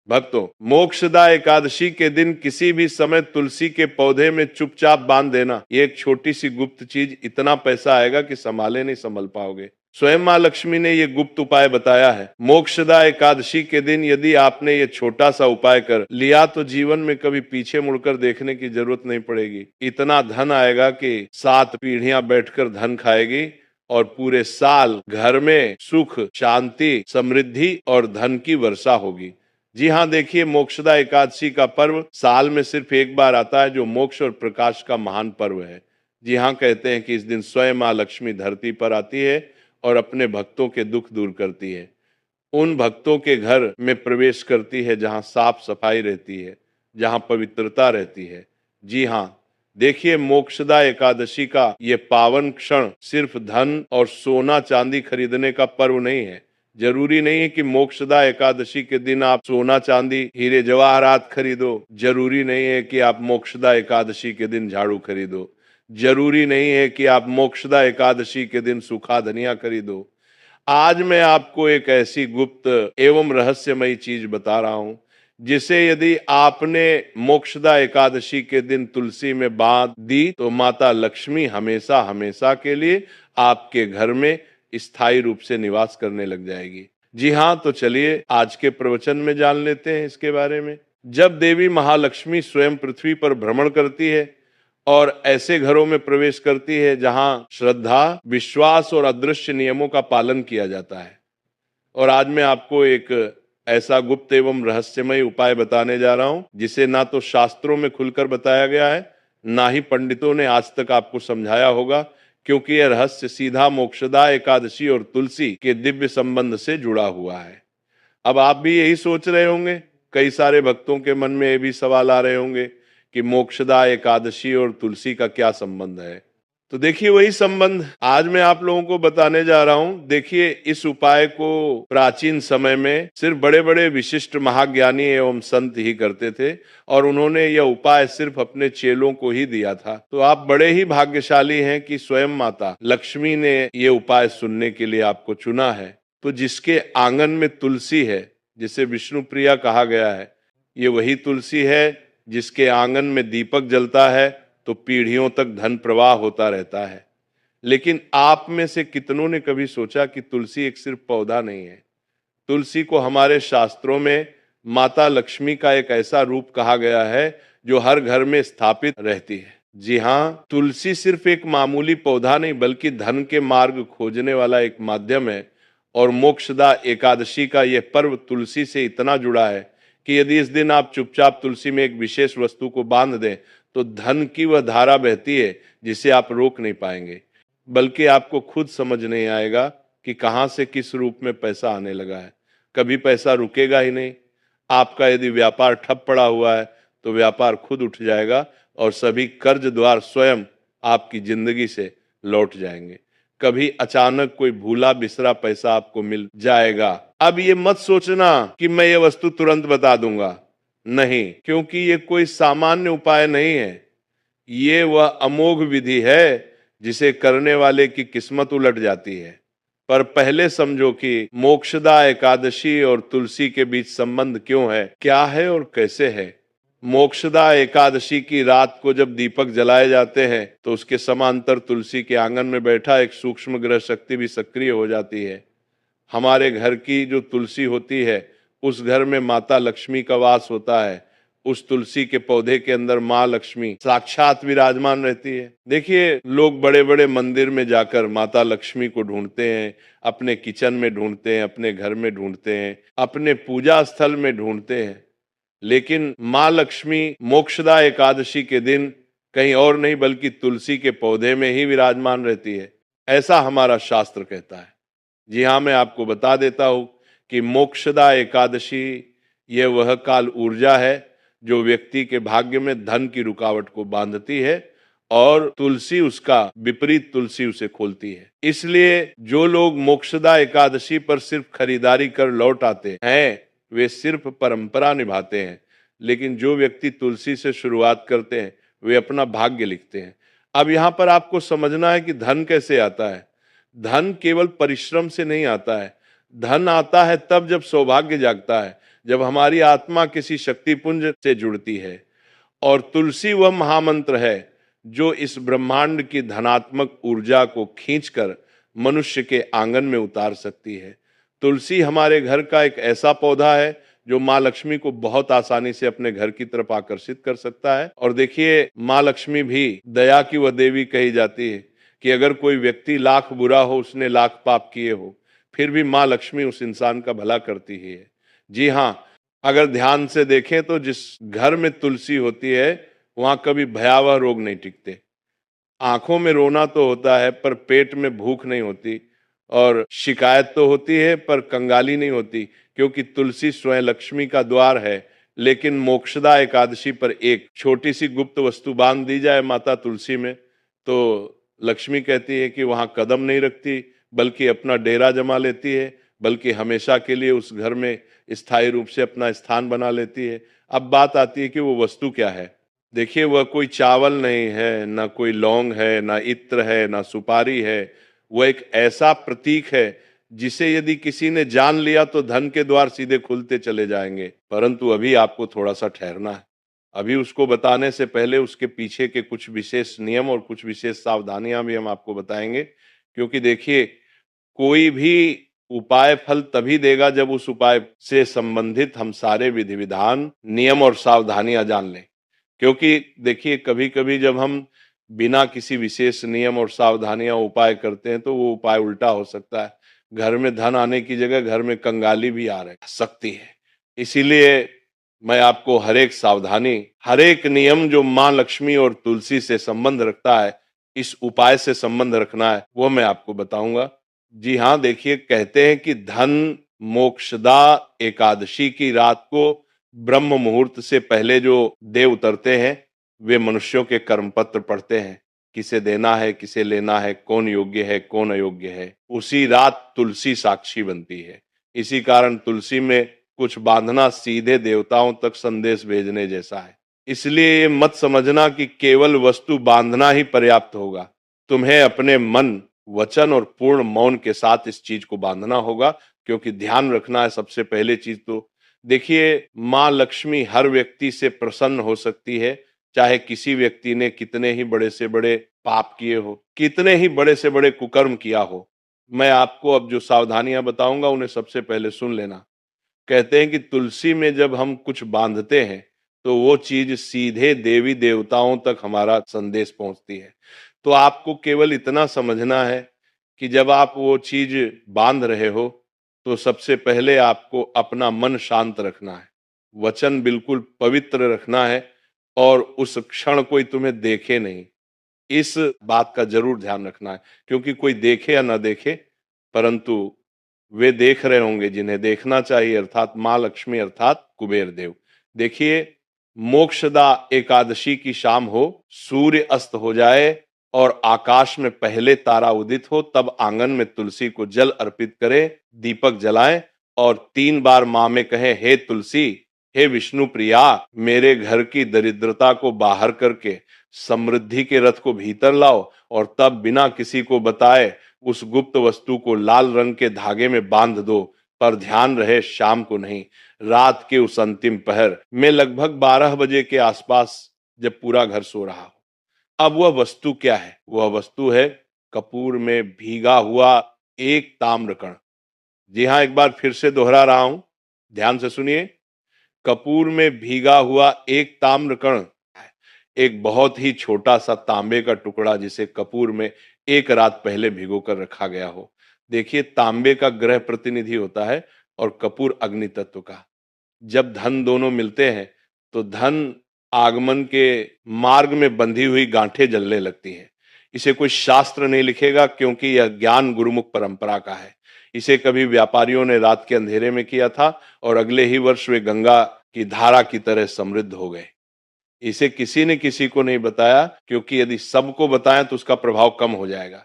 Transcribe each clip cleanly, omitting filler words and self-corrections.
भक्तों, मोक्षदा एकादशी के दिन किसी भी समय तुलसी के पौधे में चुपचाप बांध देना, ये एक छोटी सी गुप्त चीज इतना पैसा आएगा कि संभाले नहीं संभल पाओगे। स्वयं माँ लक्ष्मी ने ये गुप्त उपाय बताया है। मोक्षदा एकादशी के दिन यदि आपने ये छोटा सा उपाय कर लिया तो जीवन में कभी पीछे मुड़कर देखने की जरूरत नहीं पड़ेगी। इतना धन आएगा कि 7 पीढ़ियां बैठकर धन खाएगी और पूरे साल घर में सुख, शांति, समृद्धि और धन की वर्षा होगी। जी हाँ, देखिए, मोक्षदा एकादशी का पर्व साल में सिर्फ एक बार आता है, जो मोक्ष और प्रकाश का महान पर्व है। जी हाँ, कहते हैं कि इस दिन स्वयं माँ लक्ष्मी धरती पर आती है और अपने भक्तों के दुख दूर करती है। उन भक्तों के घर में प्रवेश करती है जहाँ साफ सफाई रहती है, जहाँ पवित्रता रहती है। जी हाँ, देखिए, मोक्षदा एकादशी का ये पावन क्षण सिर्फ धन और सोना चांदी खरीदने का पर्व नहीं है। जरूरी नहीं है कि मोक्षदा एकादशी के दिन आप सोना चांदी हीरे जवाहरात खरीदो। जरूरी नहीं है कि आप मोक्षदा एकादशी के दिन झाड़ू खरीदो। जरूरी नहीं है कि आप मोक्षदा एकादशी के दिन सूखा धनिया खरीदो। आज मैं आपको एक ऐसी गुप्त एवं रहस्यमयी चीज बता रहा हूं, जिसे यदि आपने मोक्षदा एकादशी के दिन तुलसी में बांध दी तो माता लक्ष्मी हमेशा हमेशा के लिए आपके घर में स्थायी रूप से निवास करने लग जाएगी। जी हाँ, तो चलिए आज के प्रवचन में जान लेते हैं इसके बारे में। जब देवी महालक्ष्मी स्वयं पृथ्वी पर भ्रमण करती है और ऐसे घरों में प्रवेश करती है जहां श्रद्धा, विश्वास और अदृश्य नियमों का पालन किया जाता है, और आज मैं आपको एक ऐसा गुप्त एवं रहस्यमय उपाय बताने जा रहा हूं जिसे ना तो शास्त्रों में खुलकर बताया गया है, ना ही पंडितों ने आज तक आपको समझाया होगा, क्योंकि यह रहस्य सीधा मोक्षदा एकादशी और तुलसी के दिव्य संबंध से जुड़ा हुआ है। अब आप भी यही सोच रहे होंगे, कई सारे भक्तों के मन में ये भी सवाल आ रहे होंगे कि मोक्षदा एकादशी और तुलसी का क्या संबंध है। तो देखिए, वही संबंध आज मैं आप लोगों को बताने जा रहा हूं। देखिए, इस उपाय को प्राचीन समय में सिर्फ बड़े बड़े विशिष्ट महाज्ञानी एवं संत ही करते थे, और उन्होंने यह उपाय सिर्फ अपने चेलों को ही दिया था। तो आप बड़े ही भाग्यशाली हैं कि स्वयं माता लक्ष्मी ने ये उपाय सुनने के लिए आपको चुना है। तो जिसके आंगन में तुलसी है, जिसे विष्णु प्रिया कहा गया है, ये वही तुलसी है जिसके आंगन में दीपक जलता है तो पीढ़ियों तक धन प्रवाह होता रहता है। लेकिन आप में से कितनों ने कभी सोचा कि तुलसी एक सिर्फ पौधा नहीं है। तुलसी को हमारे शास्त्रों में माता लक्ष्मी का एक ऐसा रूप कहा गया है जो हर घर में स्थापित रहती है। जी हाँ, तुलसी सिर्फ एक मामूली पौधा नहीं बल्कि धन के मार्ग खोजने वाला एक माध्यम है। और मोक्षदा एकादशी का यह पर्व तुलसी से इतना जुड़ा है कि यदि इस दिन आप चुपचाप तुलसी में एक विशेष वस्तु को बांध दें तो धन की वह धारा बहती है जिसे आप रोक नहीं पाएंगे, बल्कि आपको खुद समझ नहीं आएगा कि कहां से किस रूप में पैसा आने लगा है। कभी पैसा रुकेगा ही नहीं। आपका यदि व्यापार ठप पड़ा हुआ है तो व्यापार खुद उठ जाएगा और सभी कर्ज द्वार स्वयं आपकी जिंदगी से लौट जाएंगे। कभी अचानक कोई भूला बिसरा पैसा आपको मिल जाएगा। अब ये मत सोचना कि मैं ये वस्तु तुरंत बता दूंगा, नहीं, क्योंकि ये कोई सामान्य उपाय नहीं है। ये वह अमोघ विधि है जिसे करने वाले की किस्मत उलट जाती है। पर पहले समझो कि मोक्षदा एकादशी और तुलसी के बीच संबंध क्यों है, क्या है और कैसे है। मोक्षदा एकादशी की रात को जब दीपक जलाए जाते हैं तो उसके समांतर तुलसी के आंगन में बैठा एक सूक्ष्म ग्रह शक्ति भी सक्रिय हो जाती है। हमारे घर की जो तुलसी होती है उस घर में माता लक्ष्मी का वास होता है। उस तुलसी के पौधे के अंदर माँ लक्ष्मी साक्षात विराजमान रहती है। देखिए, लोग बड़े बड़े मंदिर में जाकर माता लक्ष्मी को ढूंढते हैं, अपने किचन में ढूंढते हैं, अपने घर में ढूंढते हैं, अपने पूजा स्थल में ढूंढते हैं, लेकिन माँ लक्ष्मी मोक्षदा एकादशी के दिन कहीं और नहीं बल्कि तुलसी के पौधे में ही विराजमान रहती है, ऐसा हमारा शास्त्र कहता है। जी हाँ, मैं आपको बता देता हूँ कि मोक्षदा एकादशी यह वह काल ऊर्जा है जो व्यक्ति के भाग्य में धन की रुकावट को बांधती है, और तुलसी उसका विपरीत तुलसी उसे खोलती है। इसलिए जो लोग मोक्षदा एकादशी पर सिर्फ खरीदारी कर लौट आते हैं वे सिर्फ परंपरा निभाते हैं, लेकिन जो व्यक्ति तुलसी से शुरुआत करते हैं वे अपना भाग्य लिखते हैं। अब यहाँ पर आपको समझना है कि धन कैसे आता है। धन केवल परिश्रम से नहीं आता है। धन आता है तब जब सौभाग्य जागता है, जब हमारी आत्मा किसी शक्तिपुंज से जुड़ती है। और तुलसी वह महामंत्र है जो इस ब्रह्मांड की धनात्मक ऊर्जा को खींचकर मनुष्य के आंगन में उतार सकती है। तुलसी हमारे घर का एक ऐसा पौधा है जो माँ लक्ष्मी को बहुत आसानी से अपने घर की तरफ आकर्षित कर सकता है। और देखिए, माँ लक्ष्मी भी दया की वह देवी कही जाती है कि अगर कोई व्यक्ति लाख बुरा हो, उसने लाख पाप किए हो, फिर भी माँ लक्ष्मी उस इंसान का भला करती ही है। जी हाँ, अगर ध्यान से देखें तो जिस घर में तुलसी होती है वहां कभी भयावह रोग नहीं टिकते। आंखों में रोना तो होता है पर पेट में भूख नहीं होती, और शिकायत तो होती है पर कंगाली नहीं होती, क्योंकि तुलसी स्वयं लक्ष्मी का द्वार है। लेकिन मोक्षदा एकादशी पर एक छोटी सी गुप्त वस्तु बांध दी जाए माता तुलसी में, तो लक्ष्मी कहती है कि वहां कदम नहीं रखती, बल्कि अपना डेरा जमा लेती है, बल्कि हमेशा के लिए उस घर में स्थायी रूप से अपना स्थान बना लेती है। अब बात आती है कि वो वस्तु क्या है। देखिए, वह कोई चावल नहीं है, ना कोई लौंग है, ना इत्र है, ना सुपारी है। वह एक ऐसा प्रतीक है जिसे यदि किसी ने जान लिया तो धन के द्वार सीधे खुलते चले जाएंगे। परंतु अभी आपको थोड़ा सा ठहरना है। अभी उसको बताने से पहले उसके पीछे के कुछ विशेष नियम और कुछ विशेष सावधानियां भी हम आपको बताएंगे। क्योंकि देखिए, कोई भी उपाय फल तभी देगा जब उस उपाय से संबंधित हम सारे विधि विधान, नियम और सावधानियां जान लें। क्योंकि देखिए, कभी कभी जब हम बिना किसी विशेष नियम और सावधानियां उपाय करते हैं तो वो उपाय उल्टा हो सकता है। घर में धन आने की जगह घर में कंगाली भी आ रह सकती है। इसीलिए मैं आपको हर एक सावधानी, हर एक नियम जो माँ लक्ष्मी और तुलसी से संबंध रखता है, इस उपाय से संबंध रखना है, वो मैं आपको बताऊंगा। जी हाँ, देखिए, कहते हैं कि धन मोक्षदा एकादशी की रात को ब्रह्म मुहूर्त से पहले जो देव उतरते हैं वे मनुष्यों के कर्म पत्र पढ़ते हैं, किसे देना है, किसे लेना है, कौन योग्य है, कौन अयोग्य है। उसी रात तुलसी साक्षी बनती है। इसी कारण तुलसी में कुछ बांधना सीधे देवताओं तक संदेश भेजने जैसा है। इसलिए ये मत समझना कि केवल वस्तु बांधना ही पर्याप्त होगा। तुम्हें अपने मन, वचन और पूर्ण मौन के साथ इस चीज को बांधना होगा। क्योंकि ध्यान रखना है सबसे पहले चीज तो, देखिए, माँ लक्ष्मी हर व्यक्ति से प्रसन्न हो सकती है, चाहे किसी व्यक्ति ने कितने ही बड़े से बड़े पाप किए हो, कितने ही बड़े से बड़े कुकर्म किया हो। मैं आपको अब जो सावधानियां बताऊंगा उन्हें सबसे पहले सुन लेना। कहते हैं कि तुलसी में जब हम कुछ बांधते हैं तो वो चीज सीधे देवी देवताओं तक हमारा संदेश पहुंचती है। तो आपको केवल इतना समझना है कि जब आप वो चीज बांध रहे हो तो सबसे पहले आपको अपना मन शांत रखना है, वचन बिल्कुल पवित्र रखना है, और उस क्षण कोई तुम्हें देखे नहीं, इस बात का जरूर ध्यान रखना है। क्योंकि कोई देखे या ना देखे, परंतु वे देख रहे होंगे जिन्हें देखना चाहिए, अर्थात माँ लक्ष्मी अर्थात कुबेर देव। देखिए, मोक्षदा एकादशी की शाम हो, सूर्य अस्त हो जाए और आकाश में पहले तारा उदित हो, तब आंगन में तुलसी को जल अर्पित करें, दीपक जलाएं और 3 बार माँ में कहें, हे तुलसी, हे विष्णु प्रिया, मेरे घर की दरिद्रता को बाहर करके समृद्धि के रथ को भीतर लाओ, और तब बिना किसी को बताए उस गुप्त वस्तु को लाल रंग के धागे में बांध दो। पर ध्यान रहे, शाम को नहीं, रात के उस अंतिम पहर में लगभग 12 बजे के आसपास, जब पूरा घर सो रहा हो। अब वह वस्तु क्या है? वह वस्तु है कपूर में भीगा हुआ एक ताम्रकण। जी हाँ, एक बार फिर से दोहरा रहा हूं, ध्यान से सुनिए। कपूर में भीगा हुआ एक ताम्रकण, एक बहुत ही छोटा सा तांबे का टुकड़ा जिसे कपूर में एक रात पहले भिगो कर रखा गया हो। देखिए, तांबे का ग्रह प्रतिनिधि होता है और कपूर अग्नि तत्व का। जब धन दोनों मिलते हैं तो धन आगमन के मार्ग में बंधी हुई गांठें जलने लगती हैं। इसे कोई शास्त्र नहीं लिखेगा, क्योंकि यह ज्ञान गुरुमुख परंपरा का है। इसे कभी व्यापारियों ने रात के अंधेरे में किया था और अगले ही वर्ष वे गंगा की धारा की तरह समृद्ध हो गए। इसे किसी ने किसी को नहीं बताया, क्योंकि यदि सबको बताएं तो उसका प्रभाव कम हो जाएगा।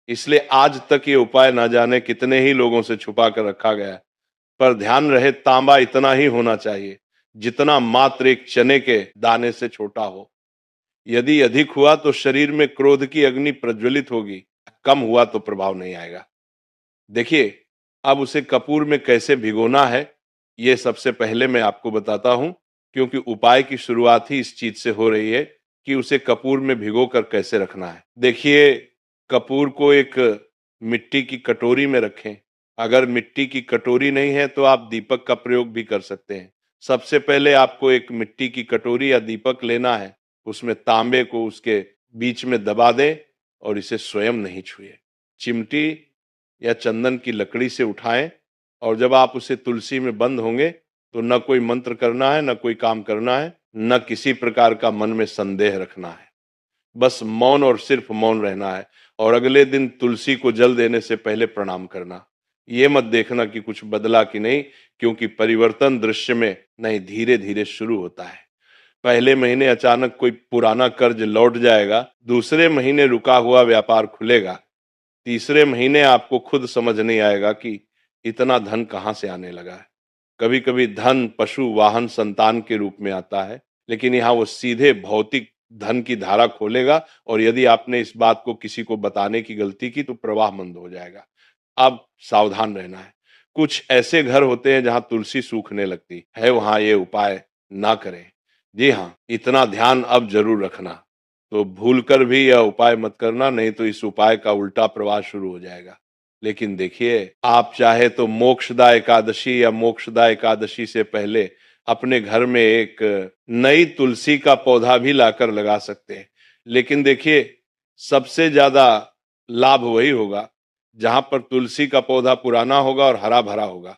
इसलिए आज तक ये उपाय ना जाने कितने ही लोगों से छुपा कर रखा गया है। पर ध्यान रहे, तांबा इतना ही होना चाहिए जितना मात्र एक चने के दाने से छोटा हो। यदि अधिक हुआ तो शरीर में क्रोध की अग्नि प्रज्वलित होगी, कम हुआ तो प्रभाव नहीं आएगा। देखिए, अब उसे कपूर में कैसे भिगोना है ये सबसे पहले मैं आपको बताता हूं, क्योंकि उपाय की शुरुआत ही इस चीज से हो रही है कि उसे कपूर में भिगोकर कैसे रखना है। देखिए, कपूर को एक मिट्टी की कटोरी में रखें। अगर मिट्टी की कटोरी नहीं है तो आप दीपक का प्रयोग भी कर सकते हैं। सबसे पहले आपको एक मिट्टी की कटोरी या दीपक लेना है, उसमें तांबे को उसके बीच में दबा दें और इसे स्वयं नहीं छुए। चिमटी या चंदन की लकड़ी से उठाएं और जब आप उसे तुलसी में बंद होंगे तो न कोई मंत्र करना है, न कोई काम करना है, न किसी प्रकार का मन में संदेह रखना है। बस मौन और सिर्फ मौन रहना है और अगले दिन तुलसी को जल देने से पहले प्रणाम करना। ये मत देखना कि कुछ बदला कि नहीं, क्योंकि परिवर्तन दृश्य में नहीं, धीरे धीरे शुरू होता है। पहले महीने अचानक कोई पुराना कर्ज लौट जाएगा, दूसरे महीने रुका हुआ व्यापार खुलेगा, तीसरे महीने आपको खुद समझ नहीं आएगा कि इतना धन कहाँ से आने लगा है। कभी कभी धन पशु, वाहन, संतान के रूप में आता है, लेकिन यहाँ वो सीधे भौतिक धन की धारा खोलेगा और यदि आपने इस बात को किसी को बताने की गलती की तो प्रवाह मंद हो जाएगा। अब सावधान रहना है। कुछ ऐसे घर होते हैं जहां तुलसी सूखने लगती है, वहां ये उपाय ना करें। जी हाँ, इतना ध्यान अब जरूर रखना। तो भूलकर भी यह उपाय मत करना, नहीं तो इस उपाय का उल्टा प्रवाह शुरू हो जाएगा। लेकिन देखिए, आप चाहे तो मोक्षदा एकादशी या मोक्षदा एकादशी से पहले अपने घर में एक नई तुलसी का पौधा भी लाकर लगा सकते हैं। लेकिन देखिए, सबसे ज्यादा लाभ वही होगा जहां पर तुलसी का पौधा पुराना होगा और हरा भरा होगा।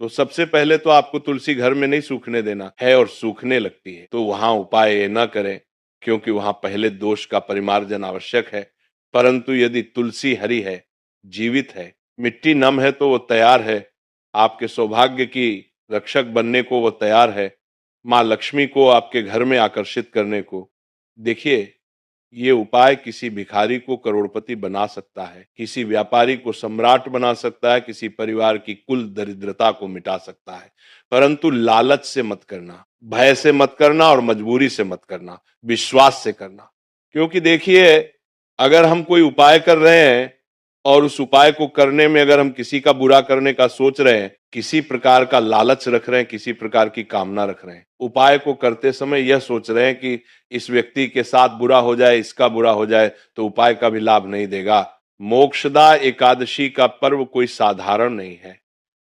तो सबसे पहले तो आपको तुलसी घर में नहीं सूखने देना है, और सूखने लगती है तो वहां उपाय ये न करें, क्योंकि वहां पहले दोष का परिमार्जन आवश्यक है। परंतु यदि तुलसी हरी है, जीवित है, मिट्टी नम है तो वो तैयार है, आपके सौभाग्य की रक्षक बनने को वो तैयार है, माँ लक्ष्मी को आपके घर में आकर्षित करने को। देखिए, ये उपाय किसी भिखारी को करोड़पति बना सकता है, किसी व्यापारी को सम्राट बना सकता है, किसी परिवार की कुल दरिद्रता को मिटा सकता है। परंतु लालच से मत करना, भय से मत करना और मजबूरी से मत करना, विश्वास से करना। क्योंकि देखिए, अगर हम कोई उपाय कर रहे हैं और उस उपाय को करने में अगर हम किसी का बुरा करने का सोच रहे हैं, किसी प्रकार का लालच रख रहे हैं, किसी प्रकार की कामना रख रहे हैं, उपाय को करते समय यह सोच रहे हैं कि इस व्यक्ति के साथ बुरा हो जाए, इसका बुरा हो जाए, तो उपाय का भी लाभ नहीं देगा। मोक्षदा एकादशी का पर्व कोई साधारण नहीं है।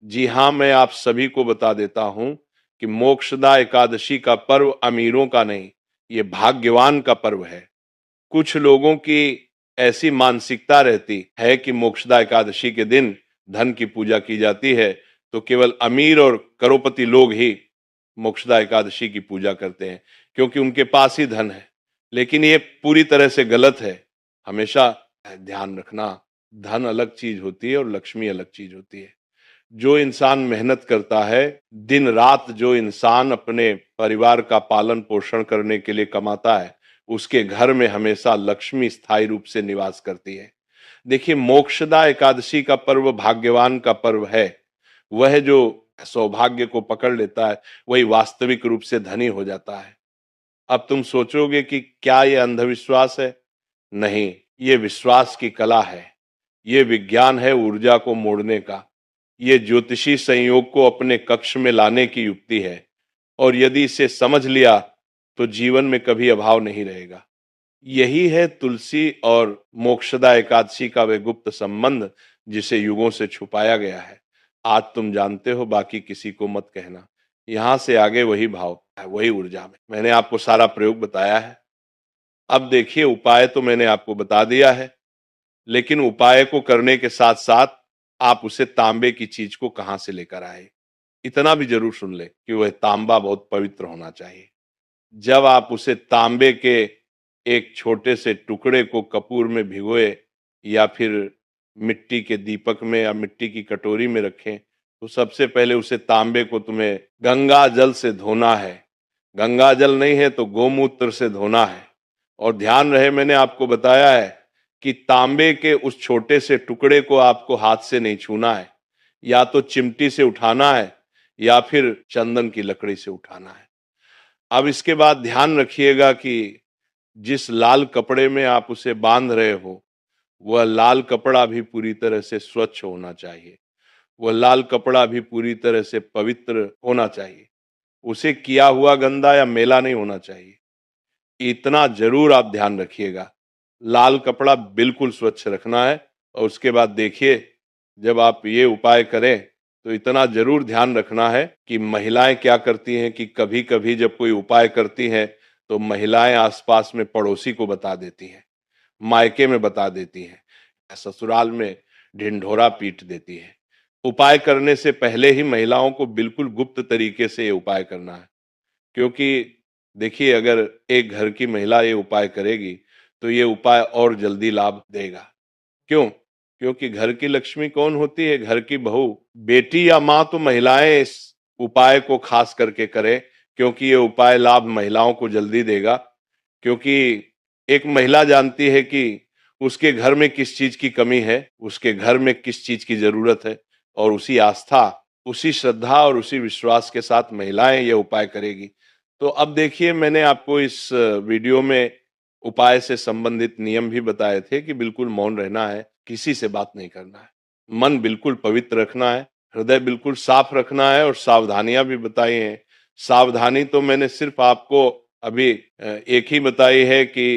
जी हाँ, मैं आप सभी को बता देता हूं कि मोक्षदा एकादशी का पर्व अमीरों का नहीं, ये भाग्यवान का पर्व है। कुछ लोगों की ऐसी मानसिकता रहती है कि मोक्षदा एकादशी के दिन धन की पूजा की जाती है, तो केवल अमीर और करोड़पति लोग ही मोक्षदा एकादशी की पूजा करते हैं, क्योंकि उनके पास ही धन है। लेकिन ये पूरी तरह से गलत है। हमेशा ध्यान रखना, धन अलग चीज होती है और लक्ष्मी अलग चीज होती है। जो इंसान मेहनत करता है, दिन रात जो इंसान अपने परिवार का पालन पोषण करने के लिए कमाता है, उसके घर में हमेशा लक्ष्मी स्थायी रूप से निवास करती है। देखिए, मोक्षदा एकादशी का पर्व भाग्यवान का पर्व है। वह जो सौभाग्य को पकड़ लेता है, वही वास्तविक रूप से धनी हो जाता है। अब तुम सोचोगे कि क्या ये अंधविश्वास है? नहीं, ये विश्वास की कला है। ये विज्ञान है ऊर्जा को मोड़ने का। ये ज्योतिषी संयोग को अपने कक्ष में लाने की युक्ति है, और यदि इसे समझ लिया तो जीवन में कभी अभाव नहीं रहेगा। यही है तुलसी और मोक्षदा एकादशी का वे गुप्त संबंध, जिसे युगों से छुपाया गया है। आज तुम जानते हो, बाकी किसी को मत कहना। यहां से आगे वही भाव है, वही ऊर्जा में। मैंने आपको सारा प्रयोग बताया है। अब देखिए, उपाय तो मैंने आपको बता दिया है, लेकिन उपाय को करने के साथ साथ आप उसे तांबे की चीज को कहां से लेकर आए, इतना भी जरूर सुन ले कि वह तांबा बहुत पवित्र होना चाहिए। जब आप उसे तांबे के एक छोटे से टुकड़े को कपूर में भिगोए या फिर मिट्टी के दीपक में या मिट्टी की कटोरी में रखें, तो सबसे पहले उसे तांबे को तुम्हें गंगा जल से धोना है। गंगा जल नहीं है तो गोमूत्र से धोना है। और ध्यान रहे, मैंने आपको बताया है कि तांबे के उस छोटे से टुकड़े को आपको हाथ से नहीं छूना है, या तो चिमटी से उठाना है या फिर चंदन की लकड़ी से उठाना है। अब इसके बाद ध्यान रखिएगा कि जिस लाल कपड़े में आप उसे बांध रहे हो, वह लाल कपड़ा भी पूरी तरह से स्वच्छ होना चाहिए। वह लाल कपड़ा भी पूरी तरह से पवित्र होना चाहिए, उसे किया हुआ गंदा या मैला नहीं होना चाहिए। इतना जरूर आप ध्यान रखिएगा, लाल कपड़ा बिल्कुल स्वच्छ रखना है। और उसके बाद देखिए, जब आप ये उपाय करें तो इतना जरूर ध्यान रखना है कि महिलाएं क्या करती हैं कि कभी कभी जब कोई उपाय करती हैं तो महिलाएं आसपास में पड़ोसी को बता देती हैं, मायके में बता देती हैं, ससुराल में ढिंढोरा पीट देती है। उपाय करने से पहले ही महिलाओं को बिल्कुल गुप्त तरीके से ये उपाय करना है, क्योंकि देखिए, अगर एक घर की महिला ये उपाय करेगी तो ये उपाय और जल्दी लाभ देगा। क्यों? क्योंकि घर की लक्ष्मी कौन होती है? घर की बहू, बेटी या माँ। तो महिलाएं इस उपाय को खास करके करें, क्योंकि ये उपाय लाभ महिलाओं को जल्दी देगा। क्योंकि एक महिला जानती है कि उसके घर में किस चीज की कमी है, उसके घर में किस चीज की जरूरत है, और उसी आस्था, उसी श्रद्धा और उसी विश्वास के साथ महिलाएं ये उपाय करेगी। तो अब देखिए, मैंने आपको इस वीडियो में उपाय से संबंधित नियम भी बताए थे कि बिल्कुल मौन रहना है, किसी से बात नहीं करना है, मन बिल्कुल पवित्र रखना है, हृदय बिल्कुल साफ रखना है, और सावधानियां भी बताई हैं। सावधानी तो मैंने सिर्फ आपको अभी एक ही बताई है कि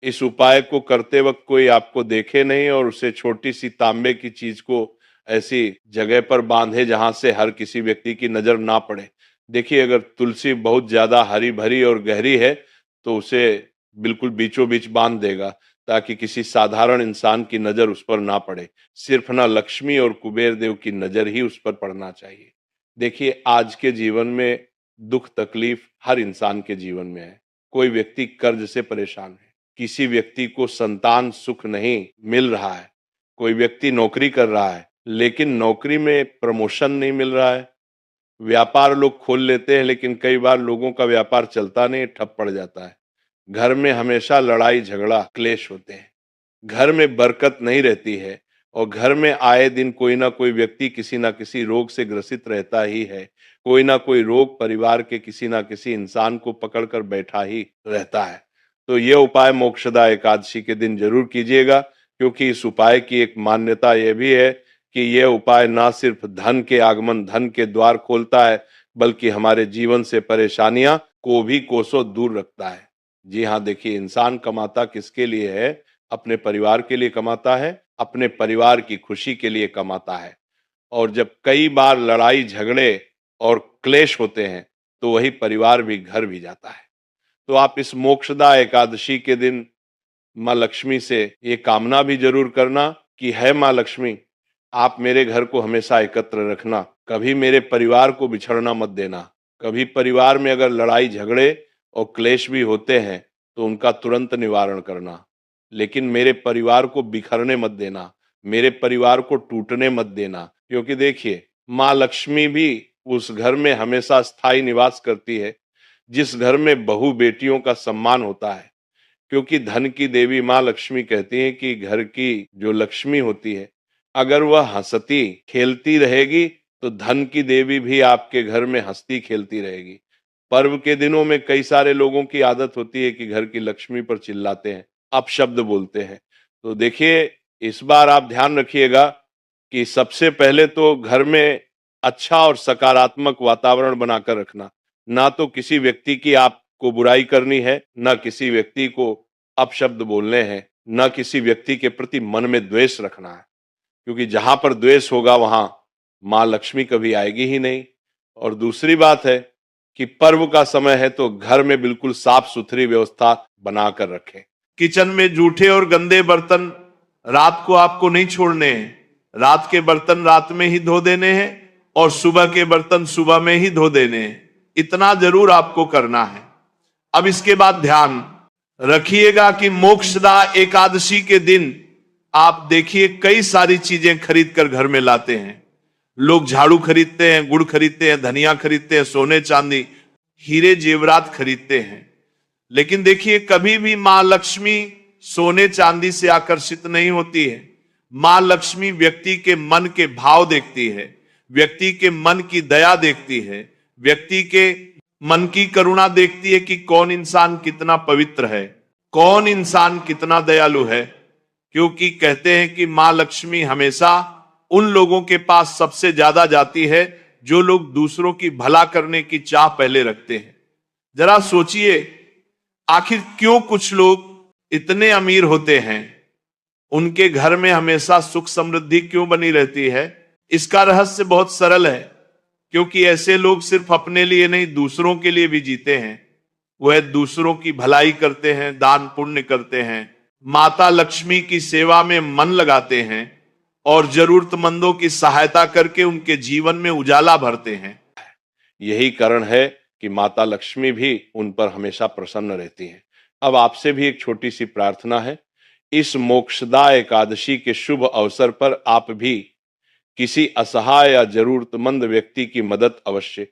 इस उपाय को करते वक्त कोई आपको देखे नहीं और उसे छोटी सी तांबे की चीज को ऐसी जगह पर बांधे जहां से हर किसी व्यक्ति की नजर ना पड़े। देखिए, अगर तुलसी बहुत ज्यादा हरी भरी और गहरी है तो उसे बिल्कुल बीचों बीच बांध देगा, ताकि किसी साधारण इंसान की नजर उस पर ना पड़े। सिर्फ ना लक्ष्मी और कुबेर देव की नजर ही उस पर पड़ना चाहिए। देखिए, आज के जीवन में दुख तकलीफ हर इंसान के जीवन में है। कोई व्यक्ति कर्ज से परेशान है, किसी व्यक्ति को संतान सुख नहीं मिल रहा है, कोई व्यक्ति नौकरी कर रहा है लेकिन नौकरी में प्रमोशन नहीं मिल रहा है, व्यापार लोग खोल लेते हैं लेकिन कई बार लोगों का व्यापार चलता नहीं, ठप पड़ जाता है। घर में हमेशा लड़ाई झगड़ा क्लेश होते हैं, घर में बरकत नहीं रहती है, और घर में आए दिन कोई ना कोई व्यक्ति किसी ना किसी रोग से ग्रसित रहता ही है। कोई ना कोई रोग परिवार के किसी ना किसी इंसान को पकड़कर बैठा ही रहता है। तो ये उपाय मोक्षदा एकादशी के दिन जरूर कीजिएगा, क्योंकि इस उपाय की एक मान्यता यह भी है कि यह उपाय ना सिर्फ धन के आगमन, धन के द्वार खोलता है, बल्कि हमारे जीवन से परेशानियां को भी कोसों दूर रखता है। जी हाँ, देखिए, इंसान कमाता किसके लिए है? अपने परिवार के लिए कमाता है, अपने परिवार की खुशी के लिए कमाता है। और जब कई बार लड़ाई झगड़े और क्लेश होते हैं तो वही परिवार भी घर भी जाता है। तो आप इस मोक्षदा एकादशी के दिन माँ लक्ष्मी से ये कामना भी जरूर करना कि है माँ लक्ष्मी, आप मेरे घर को हमेशा एकत्र रखना, कभी मेरे परिवार को बिछड़ना मत देना। कभी परिवार में अगर लड़ाई झगड़े और क्लेश भी होते हैं तो उनका तुरंत निवारण करना, लेकिन मेरे परिवार को बिखरने मत देना, मेरे परिवार को टूटने मत देना। क्योंकि देखिए, माँ लक्ष्मी भी उस घर में हमेशा स्थायी निवास करती है जिस घर में बहू बेटियों का सम्मान होता है। क्योंकि धन की देवी माँ लक्ष्मी कहती है कि घर की जो लक्ष्मी होती है, अगर वह हंसती खेलती रहेगी तो धन की देवी भी आपके घर में हंसती खेलती रहेगी। पर्व के दिनों में कई सारे लोगों की आदत होती है कि घर की लक्ष्मी पर चिल्लाते हैं, अपशब्द बोलते हैं। तो देखिए, इस बार आप ध्यान रखिएगा कि सबसे पहले तो घर में अच्छा और सकारात्मक वातावरण बनाकर रखना। ना तो किसी व्यक्ति की आपको बुराई करनी है, ना किसी व्यक्ति को अपशब्द बोलने हैं, ना किसी व्यक्ति के प्रति मन में द्वेष रखना है। क्योंकि जहां पर द्वेष होगा वहां माँ लक्ष्मी कभी आएगी ही नहीं। और दूसरी बात है कि पर्व का समय है तो घर में बिल्कुल साफ सुथरी व्यवस्था बनाकर रखें। किचन में जूठे और गंदे बर्तन रात को आपको नहीं छोड़ने हैं। रात के बर्तन रात में ही धो देने हैं और सुबह के बर्तन सुबह में ही धो देने हैं। इतना जरूर आपको करना है। अब इसके बाद ध्यान रखिएगा कि मोक्षदा एकादशी के दिन आप देखिए कई सारी चीजें खरीद कर घर में लाते हैं। लोग झाड़ू खरीदते हैं, गुड़ खरीदते हैं, धनिया खरीदते हैं, सोने चांदी हीरे जेवरात खरीदते हैं। लेकिन देखिए, कभी भी मां लक्ष्मी सोने चांदी से आकर्षित नहीं होती है। मां लक्ष्मी व्यक्ति के मन के भाव देखती है, व्यक्ति के मन की दया देखती है, व्यक्ति के मन की करुणा देखती है कि कौन इंसान कितना पवित्र है, कौन इंसान कितना दयालु है। क्योंकि कहते हैं कि मां लक्ष्मी हमेशा उन लोगों के पास सबसे ज्यादा जाती है जो लोग दूसरों की भला करने की चाह पहले रखते हैं। जरा सोचिए, आखिर क्यों कुछ लोग इतने अमीर होते हैं, उनके घर में हमेशा सुख समृद्धि क्यों बनी रहती है? इसका रहस्य बहुत सरल है, क्योंकि ऐसे लोग सिर्फ अपने लिए नहीं दूसरों के लिए भी जीते हैं। वह दूसरों की भलाई करते हैं, दान पुण्य करते हैं, माता लक्ष्मी की सेवा में मन लगाते हैं और जरूरतमंदों की सहायता करके उनके जीवन में उजाला भरते हैं। यही कारण है कि माता लक्ष्मी भी उन पर हमेशा प्रसन्न रहती हैं। अब आपसे भी एक छोटी सी प्रार्थना है। इस मोक्षदा एकादशी के शुभ अवसर पर आप भी किसी असहाय या जरूरतमंद व्यक्ति की मदद अवश्य